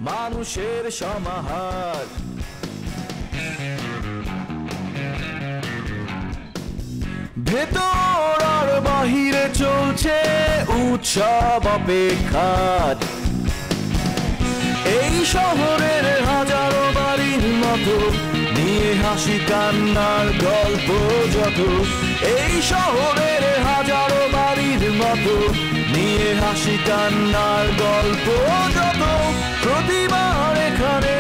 মানুষের সমাহার। ভেতর আর বাহিরে চলছে উৎসব অপেক্ষার। এই শহরের হাজারো বাড়ির মতো নিয়ে হাসি কান্নার গল্প যত, এই শহরের হাজারো বাড়ির মতো নিয়ে হাসি কান্নার গল্প যত, প্রতিবার এখানে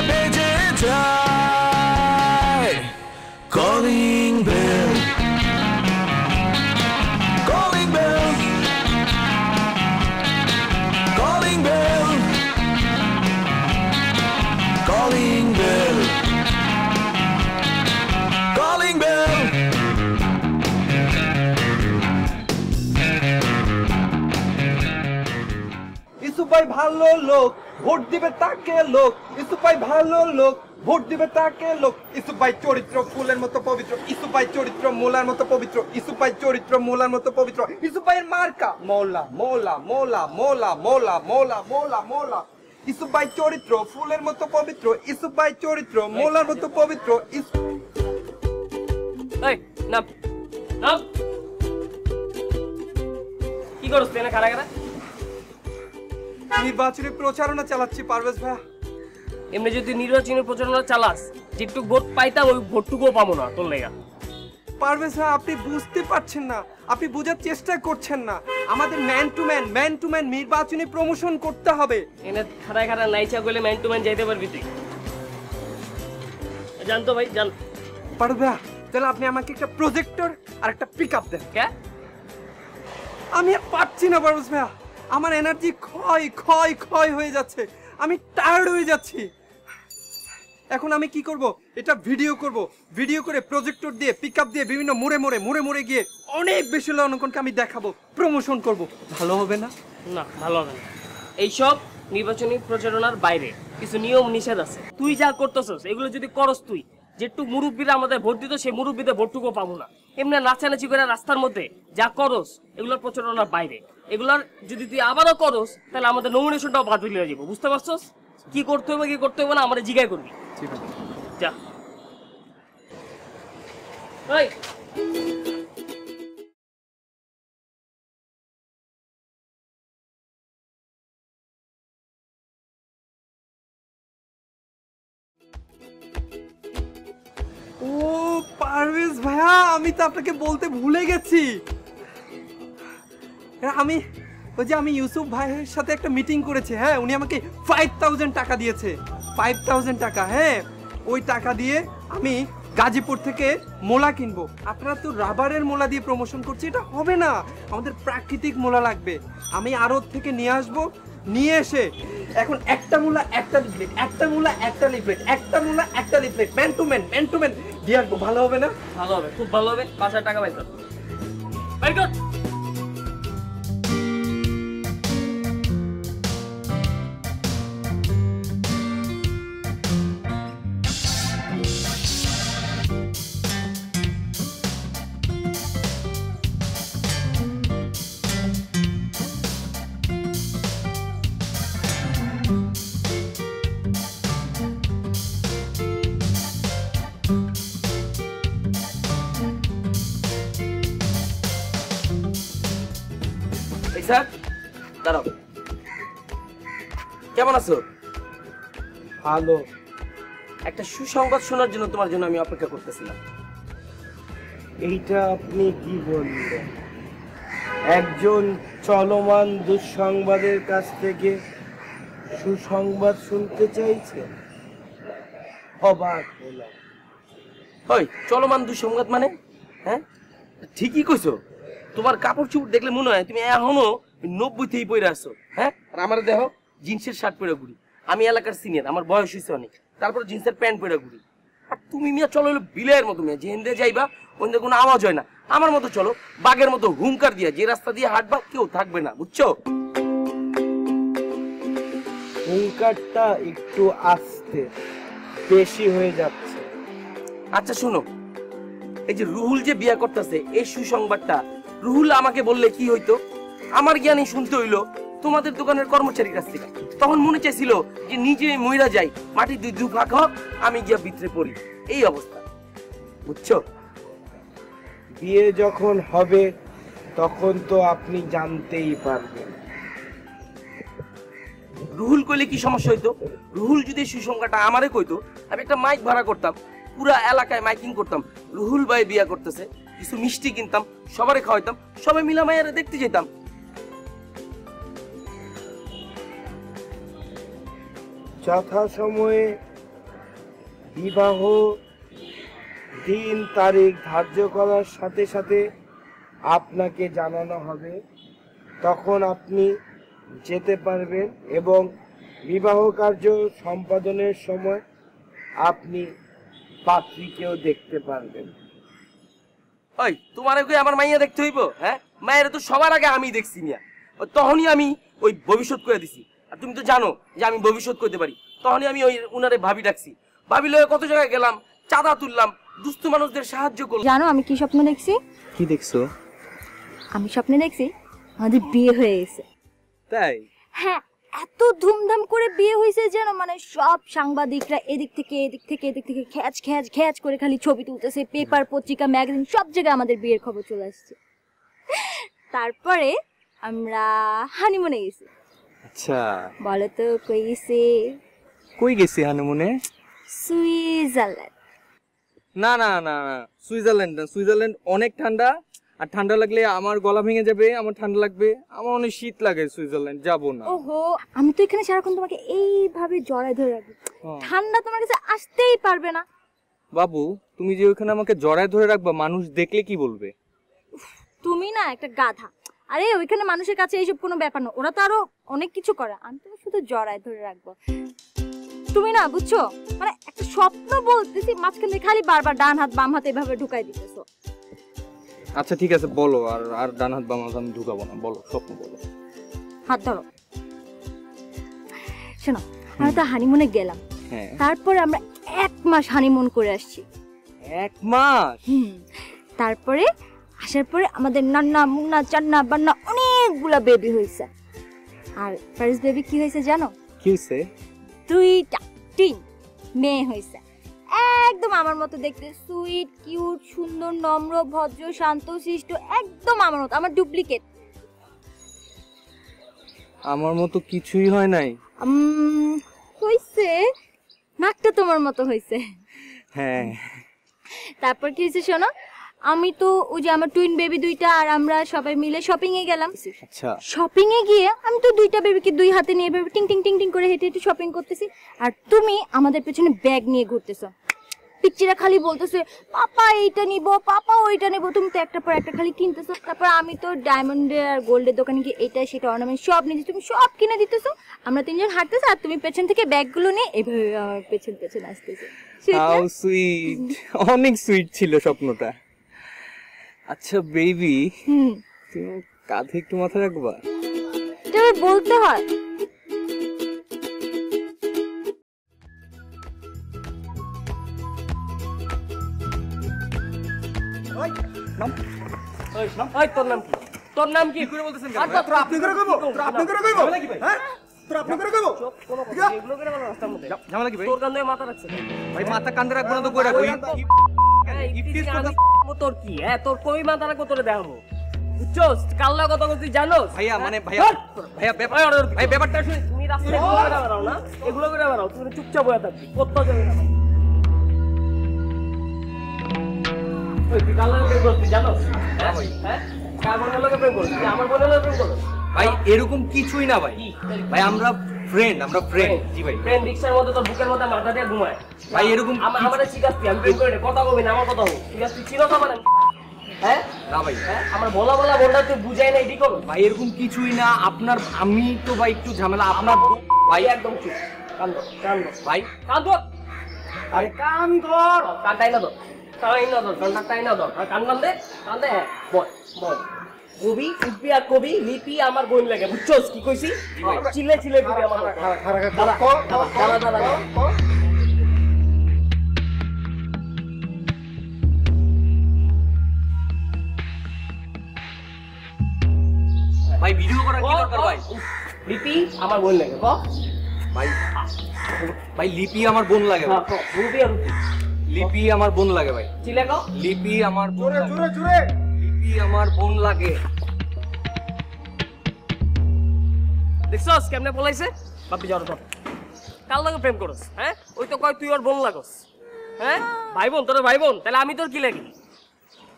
বেজে যায় calling bell, calling bell, calling bell, calling bell, calling bell. Yusuf ভাই ভালো লোক, ভোট দিবে তাকে লোক। ইউসুফ ভাই ভালো লোক, ভোট দিবে তাকে লোক। ইউসুফ ভাই চরিত্র ফুলের মতো পবিত্র, ইউসুফ ভাই চরিত্র মোলার মতো পবিত্র, ইউসুফ ভাই চরিত্র মোলার মতো পবিত্র। ইউসুফ ভাইয়ের মার্কা মোলা মোলা মোলা মোলা মোলা মোলা মোলা মোলা। ইউসুফ ভাই চরিত্র ফুলের মতো পবিত্র, ইউসুফ ভাই চরিত্র মোলার মতো পবিত্র। কি করছ তুই? কারা কারা নির্বাচনী প্রচারণা চালাচ্ছি পারভেজ ভাইয়া। এমনি যদি নির্বাচনী প্রচারণা চালাস, যেটুকু ভোট পাইতাম ওই ভোটটুকুও পাবো না তোর লেগা। পারভেজ ভাই আপনি বুঝতে পারছেন না, আপনি বোঝার চেষ্টা করছেন না। আমাদের ম্যান টু ম্যান নির্বাচনী প্রমোশন করতে হবে। এনে খাড়ায় খাড়া নাইচা গেলে ম্যান টু ম্যান যাইতে পারবি তুই? জানতো ভাই জান। পারভেজ ভাই তাহলে আপনি আমাকে একটা প্রজেক্টর আর একটা পিকআপ দেন। কে? আমি আর পারছি না পারভেজ ভাইয়া, আমার এনার্জি ক্ষয় ক্ষয় ক্ষয় হয়ে যাচ্ছে, আমি টায়ার্ড হয়ে যাচ্ছি। এখন আমি কি করব? এটা ভিডিও করব, ভিডিও করে প্রজেক্টর দিয়ে পিকআপ দিয়ে বিভিন্ন মোড়ে গিয়ে অনেক বেশি জনগণকে আমি দেখাবো, প্রমোশন করব। ভালো হবে না? না ভালো হবে না। এইসব নির্বাচনী প্রচারণার বাইরে কিছু নিয়ম নিষেধ আছে। তুই যা করতেছস এগুলো যদি করস তুই, যেটুক মুরব্বীরা আমাদের ভোট দিত সেই মুরব্বীদের ভোটটুকু পাবো না। এমনি নাচানাচি করে রাস্তার মধ্যে যা করস এগুলোর প্রচারণার বাইরে। এগুলার যদি তুই আবারও করস তাহলে আমাদের নমিনেশনটাও বাতিল হয়ে যাবো। বুঝতে পারছস? কি করতে হবে কি করতে হবে না আমাদের জিজ্ঞাসা করবি। ঠিক আছে যা। ও পারভেজ ভাইয়া, আমি তো আপনাকে বলতে ভুলে গেছি। আমি ইউসুফ ভাইয়ের সাথে একটা মিটিং করেছি। হ্যাঁ, উনি আমাকে 5000 টাকা দিয়েছে, 5000 টাকা। হ্যাঁ, ওই টাকা দিয়ে আমি গাজীপুর থেকে মোলা কিনবো। আপনারা তো রাবারের মোলা দিয়ে প্রমোশন করছি, এটা হবে না। আমাদের প্রাকৃতিক মোলা লাগবে। আমি আড়ত থেকে নিয়ে আসবো, নিয়ে এসে এখন একটা মূলা একটা লিফলেট, একটা মূলা একটা লিফলেট, একটা মূলা একটা লিফলেট, ম্যান টু ম্যান দিয়ে আসবো। ভালো হবে না? ভালো হবে, খুব ভালো হবে। 5000 টাকা পাইতো। By god. স্যার দাঁড়াও। কেমন আছো? ভালো। একটা সুসংবাদ শোনার জন্য তোমার জন্য আমি অপেক্ষা করতেছিলাম। এইটা আপনি কি বললেন? একজন চলমান দুঃসংবাদের কাছ থেকে সুসংবাদ শুনতে চাইছে? অবাক হলাম। ওই চলমান দুঃসংবাদ মানে? হ্যাঁ ঠিকই কইছো। তোমার কাপড় চোপড় দেখলে মনে হয় তুমি এখনো 90তেই পরে আছো। হ্যাঁ, আর আমার দেখো জিন্সের শার্ট পরে ঘুরি। আমি এলাকার সিনিয়র, আমার বয়স হয়েছে অনেক, তারপর জিন্সের প্যান্ট পরে ঘুরি। আর তুমি মিয়া চলো হলো বিলের মতো মিয়া, যেখান যাইবা ওখানে কোনো আওয়াজ হয় না। আমার মতো চলো বাঘের মতো হুঙ্কার দিয়া, যে রাস্তা দিয়ে হাঁটবা কেউ থাকবে না, বুঝছো? হুঙ্কারটা একটু আস্তে, বেশি হয়ে যাচ্ছে। আচ্ছা শোনো, এই যে রুহুল যে বিয়া করতেছে, এই সুসংবাদটা রুহুল আমাকে বললে কি হইতো? আমার জ্ঞানে শুনতে হইলো তোমাদের দোকানের কর্মচারীর কাছ থেকে। তখন মনে চাইছিল যে নিজে মইরা যাই, মাটি দু ভাগ হোক, আমি গিয়া ভিতরে পড়ি। এই অবস্থা, বুঝছো? বিয়ে যখন হবে তখন তো আপনি জানতেই পারবেন। রুহুল কইলে কি সমস্যা হইতো? রুহুল যদি সুসংখ্যাটা আমারে কইতো, আমি একটা মাইক ভাড়া করতাম, পুরা এলাকায় মাইকিং করতাম, রুহুল ভাই বিয়া করতেছে, কিছু মিষ্টি কিনতাম, সবারে খাওয়াইতাম, সবাই মিলা মায়েরা দেখতে যেতাম। যথাসময়ে বিবাহ দিন তারিখ ধার্য করার সাথে সাথে আপনাকে জানানো হবে, তখন আপনি যেতে পারবেন এবং বিবাহ কার্য সম্পাদনের সময় আপনি পাত্রীকেও দেখতে পারবেন। ওই তোমারে কই আমার মাইয়া দেখতে হইব? হ্যাঁ, মায়ের তো সবার আগে আমি দেখছি মিয়া, তখনই আমি ওই ভবিষ্যৎ করে দিছি। আর তুমি তো জানো যে আমি ভবিষ্যৎ করতে পারি। তখনই আমি ওই উনারে ভাবি ডাকছি, ভাবি লয়ে কত জায়গায় গেলাম, চাঁদা তুললাম, দুস্থ মানুষদের সাহায্য করলাম। জানো আমি কি স্বপ্ন দেখছি? কি দেখছো? আমি স্বপ্নে দেখছি আমাদের বিয়ে হয়ে গেছে। তাই? হ্যাঁ, এত ধুমধাম করে বিয়ে হয়েছে যেন মানে সব সাংবাদিকরা এদিক থেকে খ্যাচ করে খালি ছবি তুলতেছে, পেপার পত্রিকা ম্যাগাজিন সব জায়গায় আমাদের বিয়ের খবর চলে আসছে। তারপরে আমরা হানিমুনে গেছি। আচ্ছা, বলো তো কই গেছি? কই গেছি হানিমুনে? সুইজারল্যান্ড। না না না না, সুইজারল্যান্ড না। সুইজারল্যান্ড অনেক ঠান্ডা, আর ঠান্ডা লাগলে আমার গলা ভেঙে যাবে, আমার ঠান্ডা লাগবে, আমার অনেক শীত লাগে। সুইজারল্যান্ড যাবো না। ওহো, আমি তো এখানে সারাক্ষণ তোমাকে এইভাবে জড়ায় ধরে রাখবো, হ্যাঁ। ঠান্ডা তোমার কাছে আসতেই পারবে না। বাবু, তুমি যে ওখানে আমাকে জড়ায় ধরে রাখবা, মানুষ দেখলে কি বলবে? তুমি না একটা গাধা। আরে ওইখানে মানুষের কাছে এইসব কোনো ব্যাপার না, ওরা তো আরো অনেক কিছু করে। আমি তো শুধু জড়ায় ধরে রাখবো। তুমি না বুঝছো, মানে একটা স্বপ্ন বলতেছি, মাঝখানে খালি বারবার ডান হাত বাম হাত এভাবে ঢুকাই দিতেছো। আচ্ছা ঠিক আছে, বলো। আর আর ডান হাত বাম হাত আমি ঢুকাবো না, বলো, স্বপ্ন বলো। হাত ধরো। শোনো, আমরা তো হানিমুনে গেলাম, হ্যাঁ। তারপরে আমরা 1 মাস হানিমুন করে আসছি। 1 মাস? তারপরে আসার পরে আমাদের নান্না মুন্না চান্না বান্না অনেকগুলা বেবি হয়েছে। আর ফার্স্ট বেবি কি হয়েছে জানো? কি হয়েছে? 2টা মেয়ে হয়েছে, একদম আমার মতো দেখতে, সুইট কিউট সুন্দর নম্র ভদ্র শান্ত শিষ্ট, একদম আমার মতো, আমার ডুপ্লিকেট। আমার মতো কিছুই হয় নাই। হয়েছে, নাকটা তোমার মতো হয়েছে। হ্যাঁ। তারপর কি হয়েছে শোনো, আমি তো ওই যে আমার টুইন বেবি 2টা আর আমরা সবাই মিলে শপিং এ গেলাম। আচ্ছা। শপিং এ গিয়ে আমি তো 2টা বেবিকে 2 হাতে নিয়ে বেবি টিং টিং টিং টিং করে হেঁটে হেঁটে শপিং করতেছি, আর তুমি আমাদের পেছনে ব্যাগ নিয়ে ঘুরতেছো। পিচ্চিরা খালি বলতেছে পাপা এইটা নিব, পাপা ওইটা নেব, তুমি তো একটা পর একটা খালি কিনতেছো। তারপর আমি তো ডায়মন্ডের আর গোল্ডের দোকানে গিয়ে এটা সেটা অর্নামেন্ট সব নিয়েছি, তুমি সব কিনে দিতেছো। আমরা 3জন হাঁটতেছি আর তুমি পেছন থেকে ব্যাগগুলো নিয়ে এভাবে আমার পেছন পেছন আসতেছো। হাউ সুইট, অনেক সুইট ছিল স্বপ্নটা। আচ্ছা বেবি, তুমি কাঁধে একটু মাথা রাখবা? এটা বলতে হয়। তোর নাম কি? তোর নাম কি করে বলতেছেন? আপনি করে কইবো? আপনি করে কইবো? হ্যাঁ? আপনি করে কইবো? এগুলো করে বলো রাস্তার মধ্যে। ঝামেলা কি ভাই? তোর কান্দে মাথা রাখছে ভাই মাথা কান্দে রাখবো না তো কই রাখবো? তোর কি? হ্যাঁ, তোর কই মাথা রাখবো তোরে দেখাবো, বুঝছস? কাল্লা কথা তুই জানোস? ভাইয়া মানে ভাইয়া ভাই ব্যাপারটা শুনে তুমি রাস্তায় এগুলো করে বেড়াও না, এগুলো করে বেড়াও, তুমি চুপচাপ বসে থাকবি, কোথাও যাবে না। ওই তুই কাল্লা প্রেম করছিস তুই জানোস? হ্যাঁ ভাই, হ্যাঁ, কার বোনের লগে প্রেম করছিস? আমার বোনের লগে প্রেম করছিস? ভাই এরকম কিছুই না ভাই। ভাই আমরা ফ্রেন্ড, আমরা ফ্রেন্ড। জি ভাই। ফ্রেন্ড রিক্সার মধ্যে তোর বুকের মধ্যে মাথা দিয়ে ঘুমায় ভাই এরকম আমারে শিখাচ্ছি, আমি প্রেম করে কথা কবি না, আমার কথা হোক, ঠিক আছে? তুই ছিল তো মানে, হ্যাঁ না ভাই, হ্যাঁ, আমার বলা বলটা তুই বুঝাই না, এটি করো ভাই এরকম কিছুই না। আপনার আমি তো ভাই একটু ঝামেলা। আপনার ভাই একদম চুপ, কান্দো কান্দো ভাই কান্দো, আরে কান ধর, কানটাই না ধর, টাই না ধর, কানটা টাই না ধর, কান কান্দে কান্দে, হ্যাঁ বল বল। কবি উঠবি আর কবি লিপি আমার বোন লাগে, বুঝছস কি কইছি? চিলে চিলে কবি আমার দাঁড়া দাঁড়া দাঁড়া। ভাই ভিডিও করার কি দরকার ভাই? লিপি আমার বোন লাগে ক ভাই ভাই লিপি আমার বোন লাগে ভাই। রুপি আর রুপি লিপি আমার বোন লাগে ভাই। চিলে ক লিপি আমার বোন জোরে লাগে। জোরে জোরে লিপি আমার বোন লাগে। দেখছস কেমনে বলাইছে বাপি জড় ধর কাল লাগে প্রেম করস হ্যাঁ ওই তো কয় তুই ওর বোন লাগস হ্যাঁ ভাই বোন তোর ভাই বোন তাহলে আমি তোর কি লাগি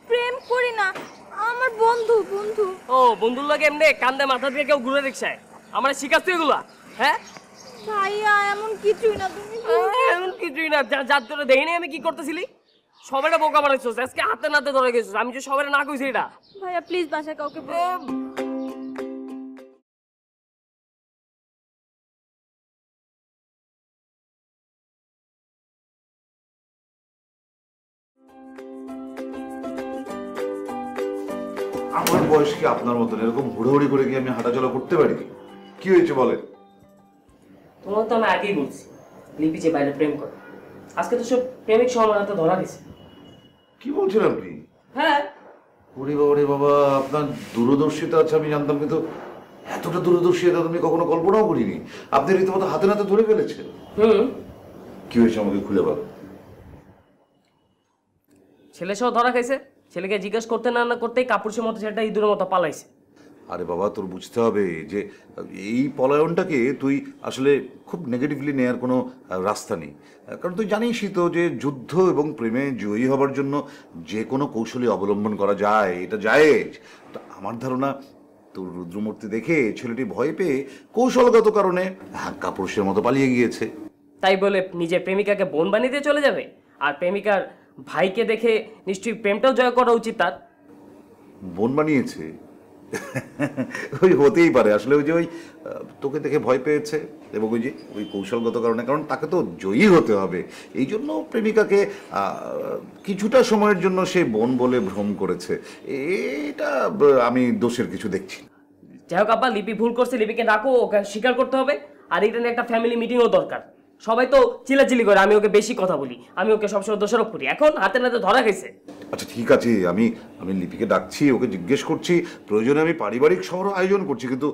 প্রেম করি না, আমার বন্ধু বন্ধু। ও বন্ধুর লাগে এমনি কান্দে মাথা দিয়ে কেউ ঘুরে রিক্সায় আমার শিখাস তুই এগুলা হ্যাঁ ভাইয়া এমন কিছুই না, তুমি এমন কিছুই না যার তোরে দেখিনি আমি কি করতেছিলি সবাইটা বোকা বানাইছস আজকে হাতে নাতে ধরে গেছিস আমি যে সবাই না কইছি এটা ভাইয়া প্লিজ বাসায় কাউকে বলো না। আমার বয়স কি আপনার মতন এরকম হুড়োহুড়ি করে কি আমি হাঁটাচলা করতে পারি? কি হয়েছে বলেন? তোমার তো আমি আগেই বলছি লিপি যে বাইরে প্রেম করে আজকে তো সব প্রেমিক সবার হাতে ধরা গেছে কি বলছেন আপনি? হ্যাঁ ওরে বাবা রে বাবা, আপনার দূরদর্শিতা আছে আমি জানতাম, কিন্তু এতটা দূরদর্শিতা আমি কখনো কল্পনাও করিনি। আপনি রীতিমতো হাতে নাতে ধরে ফেলেছেন। কি হয়েছে আমাকে খুলে বল। ছেলে সহ ধরা খাইছে ছেলেকে জিজ্ঞেস করতে না না করতেই কাপুরুষের মতো সেটা ইঁদুরের মতো পালাইছে আরে বাবা, তোর বুঝতে হবে যে এই পলায়নটাকে তুই আসলে খুব নেগেটিভলি নেওয়ার কোনো রাস্তা নেই। কারণ তুই জানিসই তো যে যুদ্ধ এবং প্রেমে জয়ী হবার জন্য যে কোনো কৌশলী অবলম্বন করা যায়, এটা জায়েজ। তো আমার ধারণা তোর রুদ্রমূর্তি দেখে ছেলেটি ভয় পেয়ে কৌশলগত কারণে কাপুরুষের মতো পালিয়ে গিয়েছে। তাই বলে নিজের প্রেমিকাকে বোন বানিয়ে দিয়ে চলে যাবে? আর প্রেমিকার ভাইকে দেখে নিশ্চয়ই প্রেমটাও জয় করা উচিত তার। বোন বানিয়েছে? ওই হতেই পারে। আসলে ওই যে ওই তোকে দেখে ভয় পেয়েছে এবং ওই যে ওই কৌশলগত কারণে, কারণ তাকে তো জয়ী হতে হবে, এই জন্য প্রেমিকাকে কিছুটা সময়ের জন্য সে বোন বলে ভ্রম করেছে। এটা আমি দোষের কিছু দেখছি না। যাই হোক আব্বা, লিপি ভুল করছে, লিপিকে ডাকো, ওকে স্বীকার করতে হবে। আর এটা নিয়ে একটা ফ্যামিলি মিটিংও দরকার। সবাই তো চিলাচিলি করে, আমি ওকে বেশি কথা বলি, আমি ওকে সবসময় দোষারোপ করি। এখন হাতে নাতে ধরা গেছে। আচ্ছা ঠিক আছে, আমি লিপিকে ডাকছি, ওকে জিজ্ঞেস করছি, প্রয়োজনে আমি পারিবারিক সভার আয়োজন করছি, কিন্তু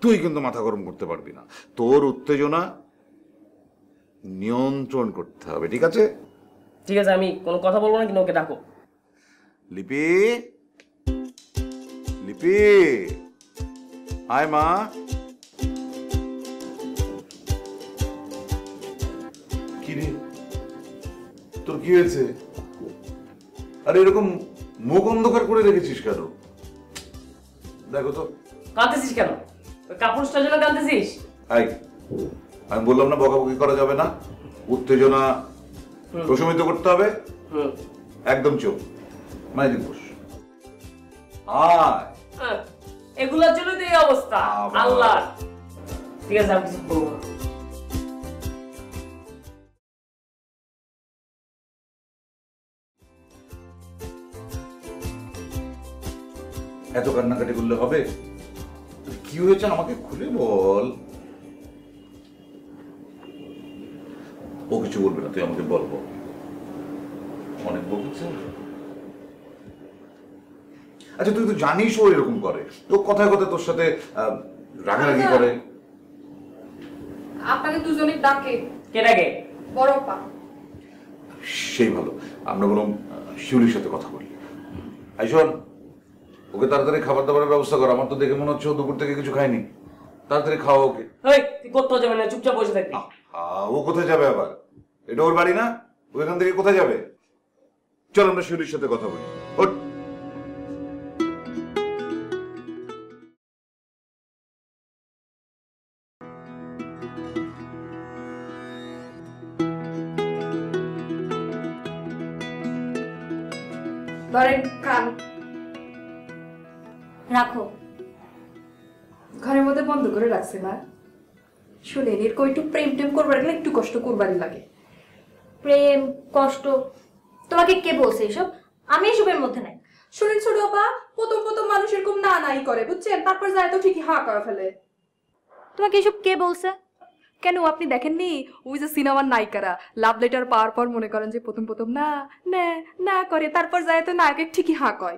তুই কিন্তু মাথা গরম করতে পারবি না। তোর উত্তেজনা নিয়ন্ত্রণ করতে হবে, ঠিক আছে? ঠিক আছে, আমি কোনো কথা বলবো না, কিন্তু ওকে ডাকো। লিপি, লিপি, আয় মা। কি রে, তোর কি হয়েছে? আরে এরকম মুখ অন্ধকার করে রেখেছিস কেন? দেখো তো। কাঁদতেছিস কেন? ওই কাপুরুষটার জন্য কাঁদতেছিস? আমি বললাম না বকাবকি করা যাবে না, উত্তেজনা প্রশমিত করতে হবে। একদম চুপ, মানে বস। এগুলোর জন্য তো এই অবস্থা। আল্লাহ, ঠিক আছে, আমি কিছু বলবো না। এত কান্নাকাটি করলে হবে? কি হয়েছে আমাকে খুলে বল। ও কিছু বলবে না, তুই আমাকে বলবো। অনেক বলছে। আচ্ছা তুই তো জানিস ও এরকম করে, তো কথায় কথায় তোর সাথে রাগারাগি করে। আপনাকে দুজনে ডাকে। কে ডাকে? বড়পা। সেই ভালো, আমরা বরং শিউলির সাথে কথা বলি। আইসন, ওকে তাড়াতাড়ি খাবার দাবারের ব্যবস্থা কর। আমার তো দেখে মনে হচ্ছে ও দুপুর থেকে কিছু খায়নি। তাড়াতাড়ি খাওয়া ওকে। তুই কোথাও যাবে না, চুপচাপ বসে থাকবি। ও কোথায় যাবে আবার? এটা ওর বাড়ি না? ওইখান থেকে কোথায় যাবে? চল আমরা শিউলির সাথে কথা বলি। ওঠ। ধরেন খান। রাখো। ঘরের মধ্যে বন্ধ করে রাখছে না। শুনেন, এরকম একটু প্রেম টেম করবার গেলে একটু কষ্ট করবারই লাগে। প্রেম কষ্ট তোমাকে কে বলছে এসব? আমি এসবের মধ্যে নাই। শুনেন ছোট আপা, প্রথম প্রথম মানুষ এরকম না নাই করে, বুঝছেন? তারপর যায় তো ঠিকই হা করে ফেলে। তোমাকে এসব কে বলছে? কেন আপনি দেখেননি ওই যে সিনেমার নায়িকারা লাভ লেটার পাওয়ার পর মনে করেন যে প্রথম প্রথম না না না করে, তারপর যায় তো নায়কের ঠিকই হা কয়।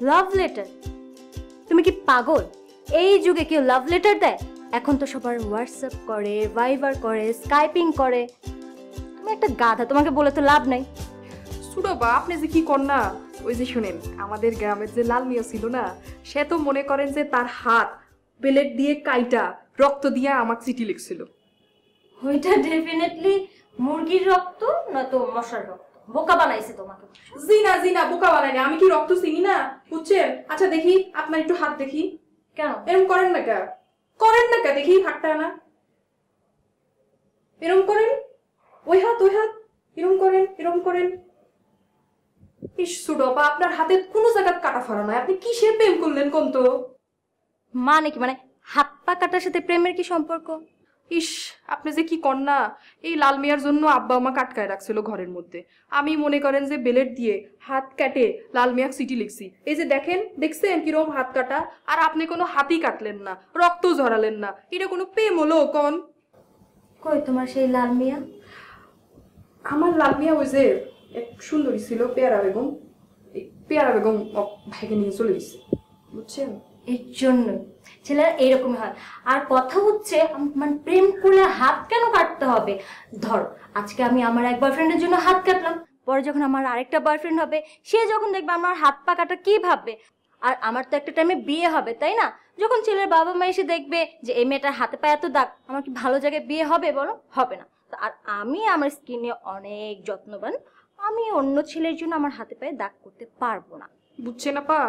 Love letter? তুমি কি পাগল? এই যুগে কেউ লাভ লেটার দেয়? এখন তো সবার হোয়াটসঅ্যাপ করে, ভাইবার করে, স্কাইপিং করে। তুমি একটা গাধা, তোমাকে বলে তো লাভ নাই। সুডবা আপনি যে কি কর না, ওই যে শুনেন আমাদের গ্রামের যে লাল মিয়া ছিল না, সে তো মনে করেন যে তার হাত বেলেট দিয়ে কাইটা রক্ত দিয়ে আমাকে চিঠি লিখছিল। ওইটা ডেফিনেটলি মুরগির রক্ত না তো মশার রক্ত। বোকা বানাইছে তোমাকে। জিনা বোকা বানাইনি, আমি কি রক্ত চিনি না, বুঝছেন? আচ্ছা দেখি আপনার একটু হাত দেখি। কেন এরকম করেন না কে? করেন না কে? দেখি হাতটা না এরকম করেন, ওই হাত এরকম করেন, এরকম করেন। ইস সুডপা, আপনার হাতে কোনো জায়গা কাটা ফাড়া নাই, আপনি কিসের প্রেম করলেন কোন তো? মানে কি, মানে হাত পা কাটার সাথে প্রেমের কি সম্পর্ক? ইস আপনি যে কি কর না, এই লাল মিয়ার জন্য আব্বা আমা কাটকায় রাখছিল ঘরের মধ্যে। আমি মনে করেন যে বেলেট দিয়ে হাত কাটে লাল মিয়া চিঠি লিখছি। এই যে দেখছেন কিরকম হাত কাটা, আর আপনি কোনো হাতই কাটলেন না, রক্ত ঝরালেন না। এটা কোনো প্রেম হলো কন? কই তোমার সেই লাল মিয়া? আমার লাল মিয়া ওই যে এক সুন্দরী ছিল পেয়ারা বেগম, এই পেয়ারা বেগম ভাইকে নিয়ে চলে গেছে, বুঝছেন? এর জন্য ছেলেরা এইরকমই হয়। আর কথা হচ্ছে, মানে প্রেম করলে হাত কেন কাটতে হবে? ধর আজকে আমি আমার এক বয়ফ্রেন্ডের জন্য হাত কাটলাম, পরে যখন আমার আরেকটা বয়ফ্রেন্ড হবে, সে যখন দেখবে আমার হাত পা কাটা কি ভাববে? আর আমার তো একটা টাইমে বিয়ে হবে, তাই না? যখন ছেলের বাবা মা এসে দেখবে যে এই মেয়েটার হাতে পায়ে এত দাগ, আমার কি ভালো জায়গায় বিয়ে হবে বলো? হবে না। আর আমি আমার স্কিন নিয়ে অনেক যত্নবান, আমি অন্য ছেলের জন্য আমার হাতে পায়ে দাগ করতে পারবো না, বুঝছেন আপা?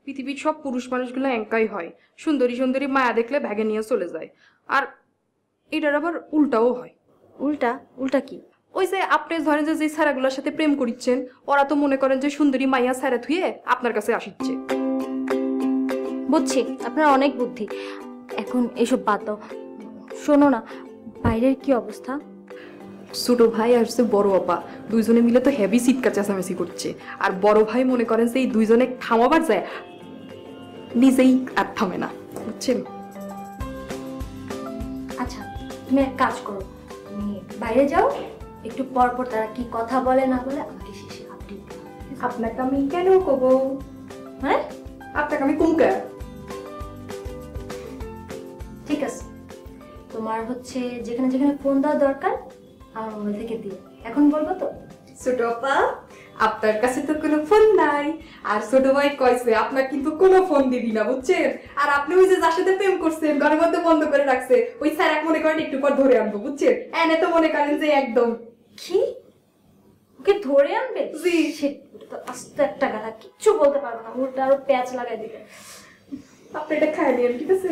পৃথিবীর সব পুরুষ মানুষগুলো একাই হয়, সুন্দরী সুন্দরী মায়া দেখলে ভ্যাগে নিয়ে চলে যায়। আর এটার আবার উল্টাও হয়। উল্টা কি? ওই যে আপনি ধরেন যে স্যারাগুলোর সাথে প্রেম করিচ্ছেন, ওরা তো মনে করেন যে সুন্দরী মাইয়া স্যারা থুয়ে আপনার কাছে আসিচ্ছে। বুঝছি, আপনার অনেক বুদ্ধি। এখন এইসব বাদ দাও, শোনো না, বাইরের কি অবস্থা? ছোট ভাই আর হচ্ছে বড় আপা দুইজনে মিলে তো হেভি চিৎকার চেঁচামেচি করছে। আর বড় ভাই মনে করেন যে এই দুইজনে থামাবার যায়, নিজেই আর থামে না, বুঝছেন? আচ্ছা তুমি এক কাজ করো, তুমি বাইরে যাও, একটু পর পর তারা কি কথা বলে না বলে আমাকে শেষে আপডেট দাও। আপনাকে আমি কেন কব? হ্যাঁ আপনাকে আমি কুমকা। ঠিক আছে, তোমার হচ্ছে যেখানে যেখানে ফোন দেওয়া দরকার আমার মোবাইল থেকে দিও। এখন বলবো তো? ছোট আপা আপনার কাছে তো কোনো ফোন নাই, আর ছোট ভাই কইছে আপনার কিন্তু কোনো ফোন দিবি না, বুঝছেন? আর আপনি ওই যে যার সাথে প্রেম করছেন ঘরের মধ্যে বন্ধ করে রাখছে, ওই স্যার এক মনে করেন একটু পর ধরে আনবো, বুঝছেন? এনে তো মনে করেন যে একদম কি ওকে ধরে আনবে? জি। ওটা তো আস্তে একটা কথা, কিচ্ছু বলতে পারবো না, উল্টা আরো প্যাচ লাগাই দিবে। আপনি এটা খাই নিন, ঠিক আছে?